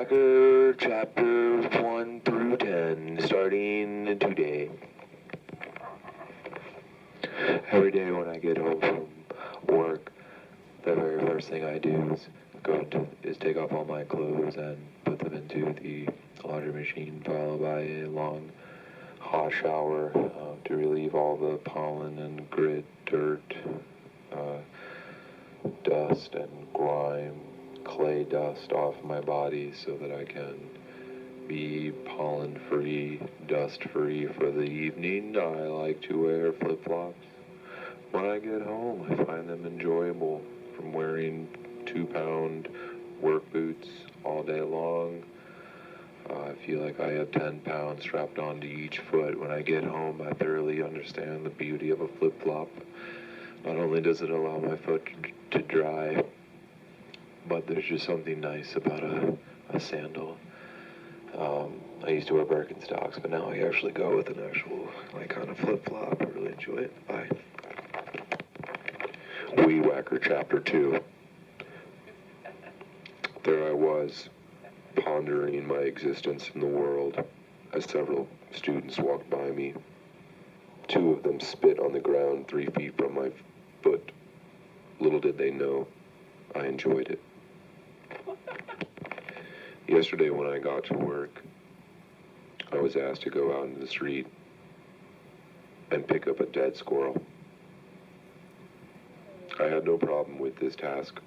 Whacker chapter 1 through 10, starting today. Every day when I get home from work, the very first thing I do is take off all my clothes and put them into the laundry machine, followed by a long hot shower to relieve all the pollen and grit, dirt, dust and grime, clay dust off my body so that I can be pollen-free, dust-free for the evening. I like to wear flip-flops. When I get home, I find them enjoyable, from wearing 2-pound work boots all day long. I feel like I have 10 pounds strapped onto each foot. When I get home, I thoroughly understand the beauty of a flip-flop. Not only does it allow my foot to dry, but there's just something nice about a sandal. I used to wear Birkenstocks, but now I actually go with an actual kind of flip-flop. I really enjoy it. Bye. Weed Whacker Chapter 2. There I was, pondering my existence in the world, as several students walked by me. 2 of them spit on the ground 3 feet from my foot. Little did they know, I enjoyed it. Yesterday when I got to work, I was asked to go out into the street and pick up a dead squirrel. I had no problem with this task.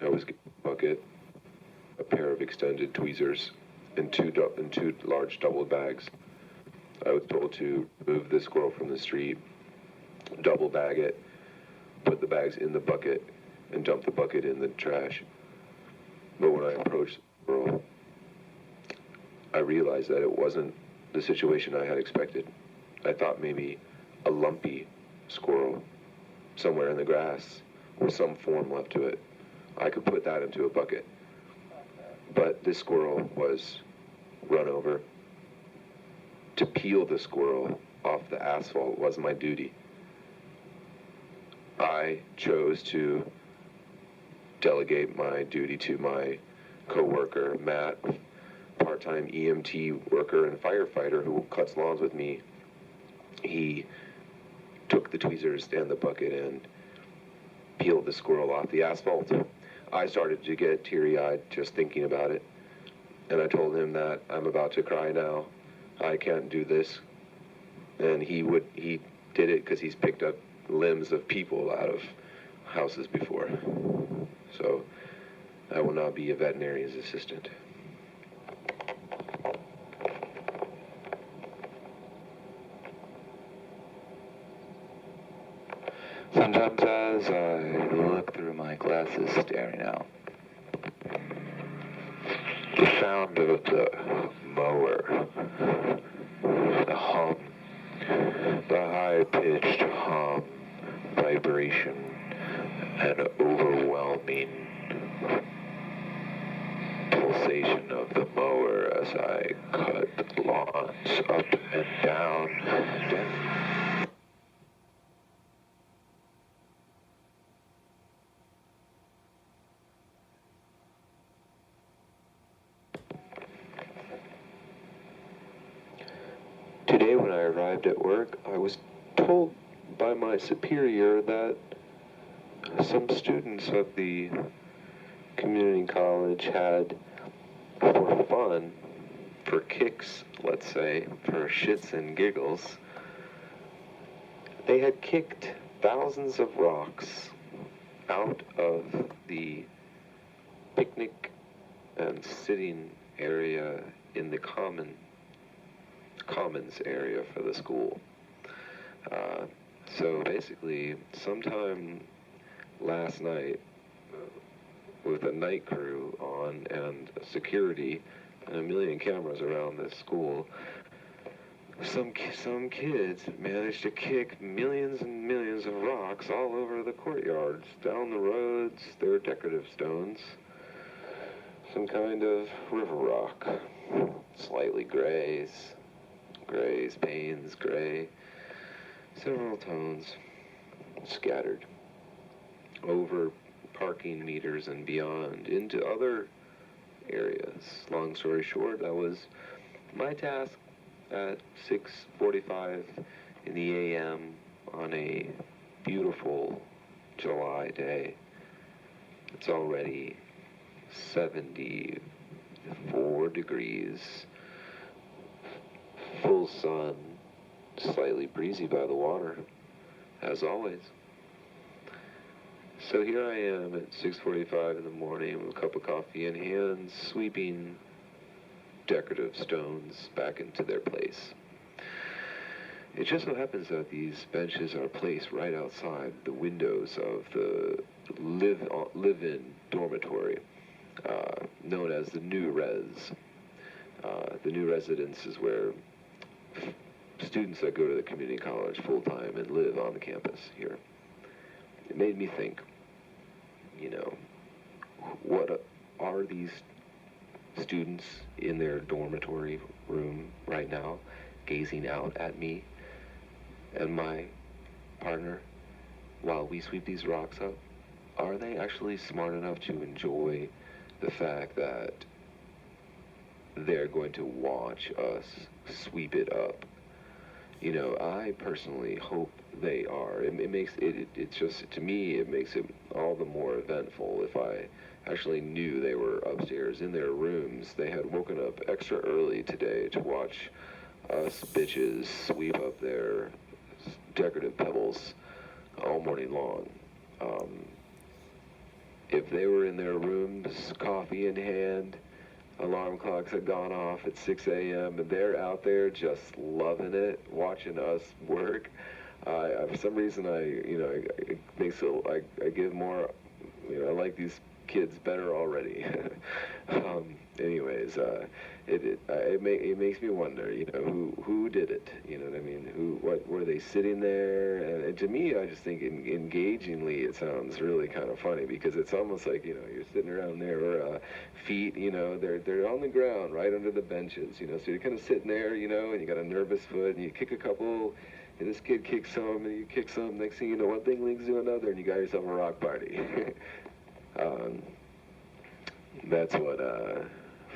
I was given a bucket, a pair of extended tweezers, and two large double bags. I was told to move the squirrel from the street, double bag it, put the bags in the bucket, and dump the bucket in the trash. But when I approached the squirrel, I realized that it wasn't the situation I had expected. I thought maybe a lumpy squirrel somewhere in the grass with some form left to it. I could put that into a bucket. But this squirrel was run over. To peel the squirrel off the asphalt was my duty. I chose to delegate my duty to my co-worker, Matt, part-time EMT worker and firefighter who cuts lawns with me. He took the tweezers and the bucket and peeled the squirrel off the asphalt. I started to get teary-eyed just thinking about it, and I told him that I'm about to cry now. I can't do this. And he did it because he's picked up limbs of people out of houses before. So I will now be a veterinarian's assistant. Sometimes as I look through my glasses staring out, the sound of the mower, the hum, the high-pitched hum, vibration, and overwhelming pulsation of the mower as I cut lawns up and down. Today when I arrived at work, I was told by my superior that some students of the community college had, for fun, for kicks, let's say, for shits and giggles, they had kicked thousands of rocks out of the picnic and sitting area in the commons area for the school. So basically, sometime last night, with a night crew on and security and a million cameras around this school, some kids managed to kick millions and millions of rocks all over the courtyards, down the roads. They're decorative stones, some kind of river rock, slightly grays, panes, gray, several tones scattered over parking meters and beyond into other areas. Long story short, that was my task at 6:45 in the a.m. on a beautiful July day. It's already 74 degrees, full sun, slightly breezy by the water, as always. So here I am at 6:45 in the morning with a cup of coffee in hand, sweeping decorative stones back into their place. It just so happens that these benches are placed right outside the windows of the live-in dormitory, known as the New Res. The New Residence is where students that go to the community college full-time and live on the campus here. It made me think, what are these students in their dormitory room right now gazing out at me and my partner while we sweep these rocks up? Are they actually smart enough to enjoy the fact that they're going to watch us sweep it up? I personally hope they are. It's just, to me, it makes it all the more eventful if I actually knew they were upstairs in their rooms. They had woken up extra early today to watch us bitches sweep up their decorative pebbles all morning long. If they were in their rooms, coffee in hand, alarm clocks had gone off at 6 a.m. and they're out there just loving it, watching us work. For some reason, I give more. I like these kids better already. It makes me wonder, who did it? You know what I mean? What were they sitting there? And to me, I just think engagingly, it sounds really kind of funny because it's almost like you're sitting around there, feet, they're on the ground right under the benches, so you're kind of sitting there, and you got a nervous foot, and you kick a couple. And this kid kicks some, and you kick some. Next thing you know, one thing leads to another, and you got yourself a rock party. That's what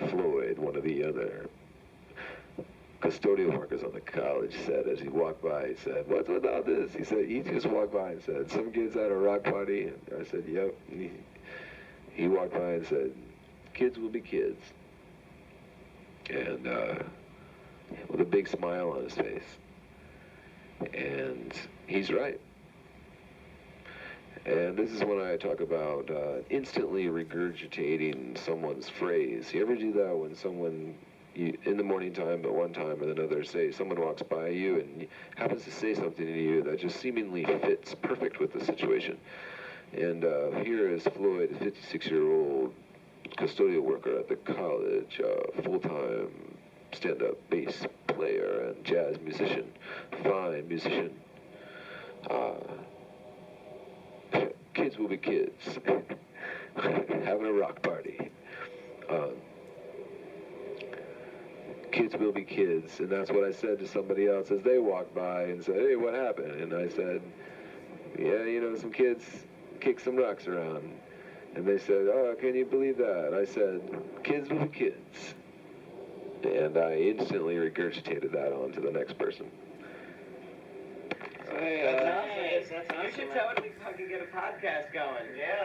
Floyd, one of the other custodial workers on the college, said as he walked by. He said, "What's with all this?" He said, he just walked by and said, "Some kids had a rock party." And I said, "Yep." And he walked by and said, "Kids will be kids." And with a big smile on his face. And he's right. And this is when I talk about instantly regurgitating someone's phrase. You ever do that when someone, in the morning time, at one time or another, say someone walks by you and happens to say something to you that just seemingly fits perfect with the situation? And here is Floyd, a 56-year-old custodial worker at the college, full-time stand-up bass player and jazz musician, fine musician. Kids will be kids, having a rock party. Kids will be kids, and that's what I said to somebody else as they walked by and said, "Hey, what happened?" And I said, "Yeah, some kids kick some rocks around." And they said, "Oh, can you believe that?" I said, "Kids will be kids." And I instantly regurgitated that on to the next person. That's awesome. You should totally fucking get a podcast going. Yeah.